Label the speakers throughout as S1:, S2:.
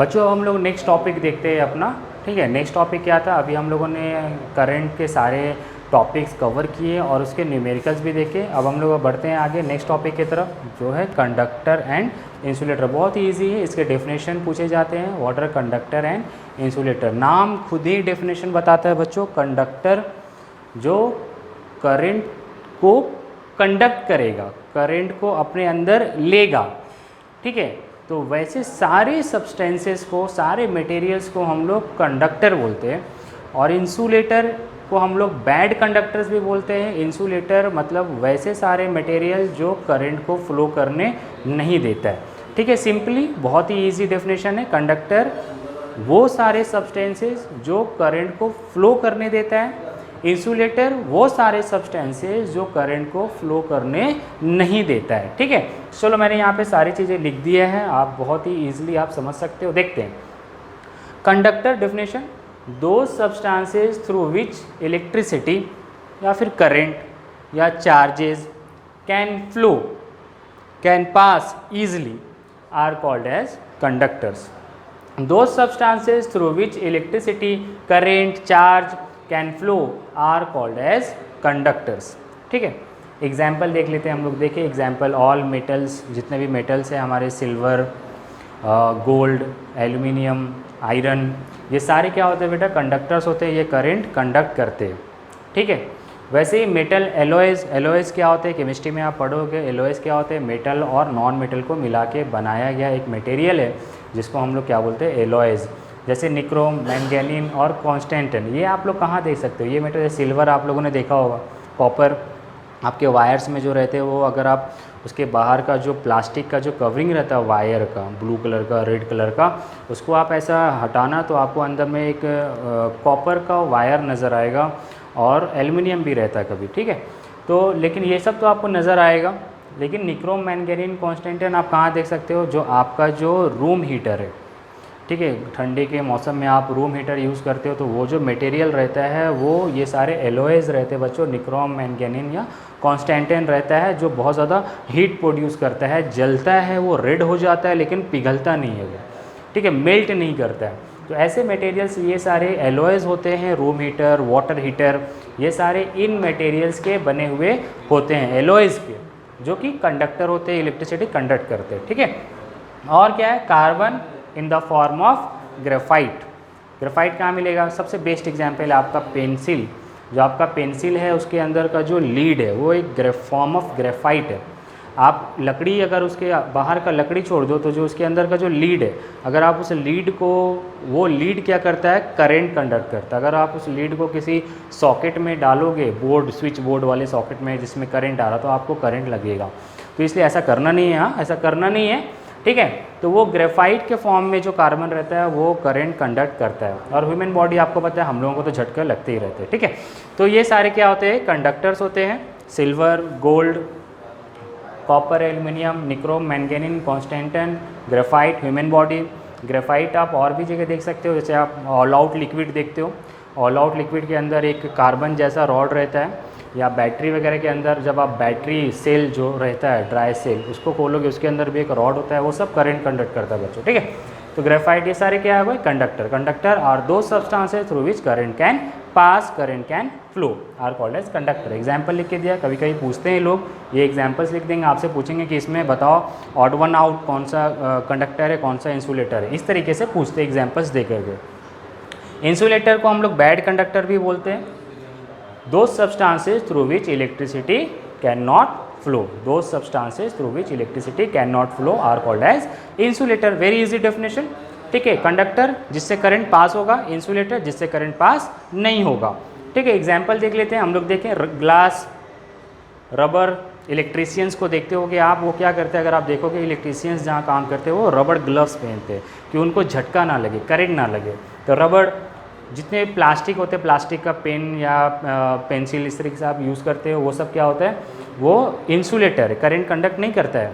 S1: बच्चों अब हम लोग नेक्स्ट टॉपिक देखते हैं अपना। ठीक है, नेक्स्ट टॉपिक क्या था? अभी हम लोगों ने करंट के सारे टॉपिक्स कवर किए और उसके न्यूमेरिकल्स भी देखे। अब हम लोग बढ़ते हैं आगे नेक्स्ट टॉपिक की तरफ, जो है कंडक्टर एंड इंसुलेटर। बहुत ही ईजी है, इसके डेफिनेशन पूछे जाते हैं। What are conductor and insulator? नाम खुद ही डेफिनेशन बताता है बच्चों। कंडक्टर जो करंट को कंडक्ट करेगा, करंट को अपने अंदर लेगा। ठीक है, तो वैसे सारे सब्सटेंसेस को, सारे मटेरियल्स को हम लोग कंडक्टर बोलते हैं। और इंसुलेटर को हम लोग बैड कंडक्टर्स भी बोलते हैं। इंसुलेटर मतलब वैसे सारे मटेरियल जो करंट को फ्लो करने नहीं देता है। ठीक है, सिंपली बहुत ही इजी डेफिनेशन है। कंडक्टर वो सारे सब्सटेंसेस जो करंट को फ्लो करने देता है। इंसुलेटर वो सारे सब्सटेंसेस जो करंट को फ्लो करने नहीं देता है। ठीक है, चलो मैंने यहाँ पे सारी चीज़ें लिख दिया है, आप बहुत ही ईजिली आप समझ सकते हो। देखते हैं conductor definition. Those substances through which electricity या फिर करंट या charges can flow, can pass easily are called as conductors. Those substances through which electricity, current, charge can flow are called as conductors. ठीक है, example देख लेते हैं हम लोग। देखिए एग्जाम्पल, ऑल मेटल्स, जितने भी मेटल्स हैं हमारे, सिल्वर, गोल्ड, एल्यूमिनियम, आयरन, ये सारे क्या होते हैं बेटा? कंडक्टर्स होते हैं। ये करंट कंडक्ट करते हैं। ठीक है, वैसे ही मेटल एलॉयज़, एलॉयज़ क्या होते हैं? केमिस्ट्री में आप पढ़ोगे। एलॉयज़ क्या होते हैं? मेटल और नॉन मेटल को मिला के बनाया गया एक मटेरियल है, जिसको हम लोग क्या बोलते हैं? एलॉयज़। जैसे निक्रोम, मैंगनीज और कॉन्स्टेंटिन, ये आप लोग कहाँ देख सकते हो? ये मेटल। सिल्वर आप लोगों ने देखा होगा। कॉपर आपके वायर्स में जो रहते हैं, वो अगर आप उसके बाहर का जो प्लास्टिक का जो कवरिंग रहता है वायर का, ब्लू कलर का, रेड कलर का, उसको आप ऐसा हटाना तो आपको अंदर में एक कॉपर का वायर नज़र आएगा। और एल्युमिनियम भी रहता है कभी। ठीक है, तो लेकिन ये सब तो आपको नज़र आएगा। लेकिन निक्रोम, मैंगनीज, कॉन्स्टेंटिन आप कहाँ देख सकते हो? जो आपका जो रूम हीटर है। ठीक है, ठंडी के मौसम में आप रूम हीटर यूज़ करते हो, तो वो जो मटेरियल रहता है वो ये सारे एलॉयज़ रहते हैं बच्चों। निक्रोम, मैंगनीज या कॉन्स्टेंटिन रहता है, जो बहुत ज़्यादा हीट प्रोड्यूस करता है। जलता है, वो रेड हो जाता है, लेकिन पिघलता नहीं है वो। ठीक है, मेल्ट नहीं करता है। तो ऐसे मटेरियल्स ये सारे एलॉयज़ होते हैं। रूम हीटर, वाटर हीटर, ये सारे इन मटेरियल्स के बने हुए होते हैं, एलॉयज़ के, जो कि कंडक्टर होते हैं, इलेक्ट्रिसिटी कंडक्ट करते हैं। ठीक है, और क्या है? Carbon in the form of graphite. Graphite कहाँ मिलेगा? सबसे बेस्ट एग्जाम्पल है आपका पेंसिल। जो आपका पेंसिल है उसके अंदर का जो लीड है वो एक फॉर्म ऑफ ग्रेफाइट है। आप लकड़ी, अगर उसके बाहर का लकड़ी छोड़ दो, तो जो उसके अंदर का जो लीड है, अगर आप उस लीड को, वो लीड क्या करता है? करंट कंडक्ट करता है। अगर आप उस लीड को किसी सॉकेट में डालोगे, बोर्ड, स्विच बोर्ड वाले सॉकेट में जिसमें करंट आ रहा, तो आपको करंट लगेगा। तो इसलिए ऐसा करना नहीं है। हाँ, ऐसा करना नहीं है। ठीक है, तो वो ग्रेफाइट के फॉर्म में जो कार्बन रहता है वो करंट कंडक्ट करता है। और ह्यूमन बॉडी आपको पता है, हम लोगों को तो झटके लगते ही रहते हैं। ठीक है, तो ये सारे क्या होते हैं? कंडक्टर्स होते हैं। Silver, gold, copper, aluminium, nichrome, manganese, constantan, graphite, human body. Graphite आप और भी जगह देख सकते हो, जैसे आप ऑल आउट लिक्विड देखते हो। ऑल आउट लिक्विड के अंदर एक कार्बन जैसा रॉड रहता है। या बैटरी वगैरह के अंदर जब आप बैटरी सेल जो रहता है, ड्राई सेल, उसको खोलोगे, उसके अंदर भी एक रॉड होता है, वो सब करंट कंडक्ट करता है बच्चों। ठीक है, तो ग्रेफाइट, ये सारे क्या है? वो conductor. Conductor are those substances through which current can pass, current can flow, are called as conductor. Example लिख के दिया, कभी कभी पूछते हैं लोग, ये एग्जाम्पल्स लिख देंगे, आपसे पूछेंगे कि इसमें बताओ ऑड वन आउट कौन सा कंडक्टर है, कौन सा इंसुलेटर है। इस तरीके से पूछते हैं एग्जाम्पल्स दे करके। इंसुलेटर को हम लोग बैड कंडक्टर भी बोलते हैं। Those substances through which electricity cannot flow, those substances through which electricity cannot flow are called as insulator. Very easy definition. ठीक है, कंडक्टर जिससे करंट पास होगा, इंसुलेटर जिससे करंट पास नहीं होगा। ठीक है, एग्जाम्पल देख लेते हैं हम लोग। देखें, ग्लास, रबर, इलेक्ट्रीशियंस को देखते हो कि आप, वो क्या करते हैं? अगर आप देखोगे इलेक्ट्रीशियंस जहाँ काम करते हैं, वो रबड़ ग्लव्स पहनते हैं कि उनको झटका ना लगे, करंट ना लगे। तो रबड़, जितने प्लास्टिक होते हैं, प्लास्टिक का पेन या पेंसिल इस तरीके से आप यूज़ करते हो, वो सब क्या होता है? वो इंसुलेटर है, करंट कंडक्ट नहीं करता है।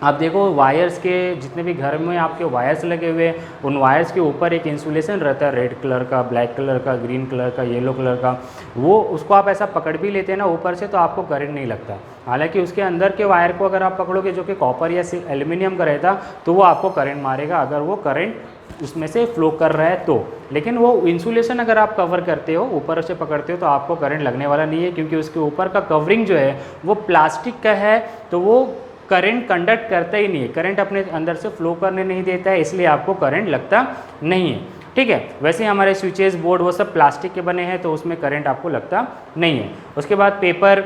S1: आप देखो वायर्स के जितने भी घर में आपके वायर्स लगे हुए हैं, उन वायर्स के ऊपर एक इंसुलेशन रहता है, रेड कलर का, ब्लैक कलर का, ग्रीन कलर का, येलो कलर का। वो उसको आप ऐसा पकड़ भी लेते हैं ना ऊपर से, तो आपको करंट नहीं लगता। हालांकि उसके अंदर के वायर को अगर आप पकड़ोगे जो कि कॉपर या एल्यूमिनियम का रहता, तो वो आपको करंट मारेगा अगर वो करंट उसमें से फ्लो कर रहा है तो। लेकिन वो इंसुलेशन अगर आप कवर करते हो, ऊपर से पकड़ते हो, तो आपको करंट लगने वाला नहीं है, क्योंकि उसके ऊपर का कवरिंग जो है वो प्लास्टिक का है, तो वो करंट कंडक्ट करता ही नहीं है, करंट अपने अंदर से फ्लो करने नहीं देता है, इसलिए आपको करंट लगता नहीं है। ठीक है, वैसे हमारे स्विचेस बोर्ड वो सब प्लास्टिक के बने हैं, तो उसमें करंट आपको लगता नहीं है। उसके बाद पेपर,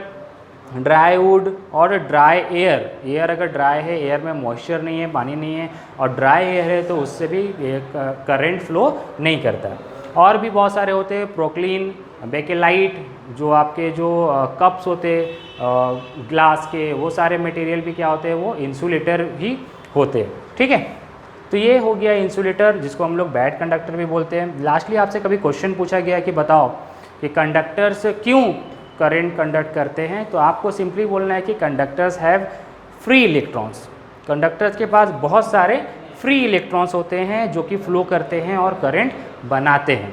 S1: ड्राई वुड और ड्राई एयर। एयर अगर ड्राई है, एयर में मॉइस्चर नहीं है, पानी नहीं है, और ड्राई एयर है, तो उससे भी करंट फ्लो नहीं करता। और भी बहुत सारे होते हैं, प्रोक्लीन, बेकेलाइट, जो आपके जो कप्स होते ग्लास के, वो सारे मटेरियल भी क्या होते हैं, वो इंसुलेटर ही होते हैं। ठीक है, तो ये हो गया इंसुलेटर, जिसको हम लोग बैड कंडक्टर भी बोलते हैं। लास्टली आपसे कभी क्वेश्चन पूछा गया कि बताओ कि कंडक्टर्स क्यों करंट कंडक्ट करते हैं, तो आपको सिंपली बोलना है कि conductors have free electrons. Conductors के पास बहुत सारे फ्री इलेक्ट्रॉन्स होते हैं जो कि फ्लो करते हैं और करंट बनाते हैं।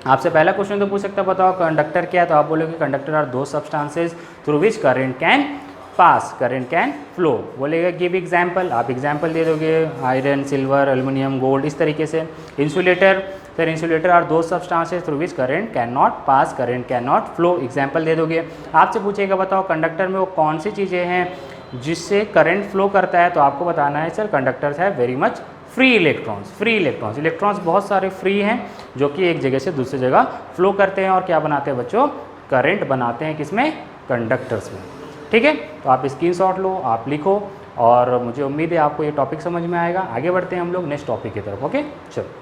S1: आपसे पहला क्वेश्चन तो पूछ सकता है, बताओ कंडक्टर क्या है, तो आप बोलोगे conductor are those substances through which current can pass, current can flow. बोलेगा गिव एग्जाम्पल, आप एग्जाम्पल दे दोगे, आयरन, सिल्वर, एल्यूमिनियम, गोल्ड, इस तरीके से। इंसुलेटर, फिर insulator are those substances through which current can not pass, current can not flow, example दे दोगे। आपसे पूछेगा बताओ कंडक्टर में वो कौन सी चीज़ें हैं जिससे करंट फ्लो करता है, तो आपको बताना है sir conductors have very much free electrons. Free electrons, electrons बहुत सारे फ्री हैं जो कि एक जगह से दूसरी जगह फ्लो करते हैं और क्या बनाते हैं बच्चों, करंट बनाते हैं, किसमें, कंडक्टर्स में। ठीक है, तो आप स्क्रीनशॉट लो, आप लिखो, और मुझे उम्मीद है आपको ये टॉपिक समझ में आएगा। आगे बढ़ते हैं हम लोग नेक्स्ट टॉपिक की तरफ। ओके, चलो।